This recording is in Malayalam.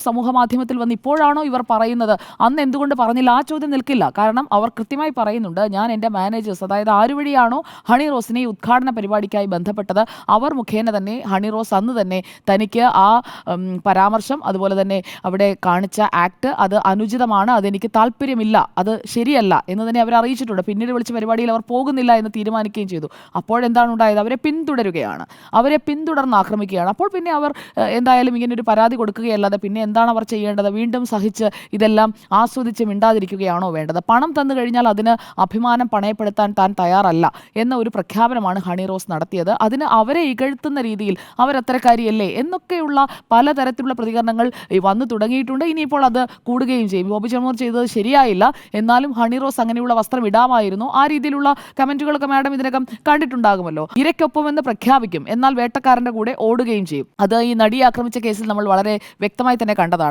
സമൂഹ മാധ്യമത്തിൽ വന്ന് ഇപ്പോഴാണോ ഇവർ പറയുന്നത്, അന്ന് എന്തുകൊണ്ട് പറഞ്ഞില്ല? ആ ചോദ്യം നിൽക്കില്ല. കാരണം അവർ കൃത്യമായി പറയുന്നുണ്ട്, ഞാൻ എൻ്റെ മാനേജേഴ്സ്, അതായത് ആര് വഴിയാണോ ഹണി റോസിനെ ഈ ഉദ്ഘാടന പരിപാടിക്കായി ബന്ധപ്പെട്ടത്, അവർ മുഖേന തന്നെ ഹണി റോസ് അന്ന് തന്നെ തനിക്ക് ആ പരാമർശം, അതുപോലെ തന്നെ അവിടെ കാണിച്ച ആക്ട് അത് അനുചിതമാണ്, അതെനിക്ക് താല്പര്യമില്ല, അത് ശരിയല്ല എന്ന് തന്നെ അവർ അറിയിച്ചിട്ടുണ്ട്. പിന്നീട് വിളിച്ച പരിപാടിയിൽ അവർ പോകുന്നില്ല എന്ന് തീരുമാനിക്കുകയും ചെയ്തു. അപ്പോഴെന്താണ് ഉണ്ടായത്? അവരെ പിന്തുടരുകയാണ്, അവരെ പിന്തുടർന്ന് ആക്രമിക്കുകയാണ്. അപ്പോൾ പിന്നെ അവർ എന്തായാലും ഇങ്ങനെ ഒരു പരാതി കൊടുക്കുകയല്ലാതെ പിന്നെ എന്താണ് അവർ ചെയ്യേണ്ടത്? വീണ്ടും സഹിച്ച് ഇതെല്ലാം ആസ്വദിച്ച് മിണ്ടാതിരിക്കുകയാണോ വേണ്ടത്? പണം തന്നു കഴിഞ്ഞാൽ അതിന് അഭിമാനം പണയപ്പെടുത്താൻ താൻ തയ്യാറല്ല എന്ന ഒരു പ്രഖ്യാപനമാണ് ഹണി റോസ് നടത്തിയത്. അതിന് അവരെ ഇകഴ്ത്തുന്ന രീതിയിൽ അവരത്തരക്കാരിയല്ലേ എന്നൊക്കെയുള്ള പലതരത്തിലുള്ള പ്രതികരണങ്ങൾ വന്നു തുടങ്ങിയിട്ടുണ്ട്. ഇനിയിപ്പോൾ അത് കൂടുകയും ചെയ്യും. ബോബി ചെമ്മൂർ ചെയ്തത് ശരിയായില്ല, എന്നാലും ഹണി റോസ് അങ്ങനെയുള്ള വസ്ത്രം ഇടാമായിരുന്നു. ആ രീതിയിലുള്ള കമന്റുകളൊക്കെ മാഡം ഇതിനകം കണ്ടിട്ടുണ്ടാകുമല്ലോ. ഇരയ്ക്കൊപ്പമെന്ന് പ്രഖ്യാപിക്കും, എന്നാൽ വേട്ടക്കാരന്റെ കൂടെ ഓടുകയും ചെയ്യും. അത് ഈ നടിയെ ആക്രമിച്ച കേസിൽ നമ്മൾ വളരെ വ്യക്തമായി തന്നെ കണ്ടതാണ്.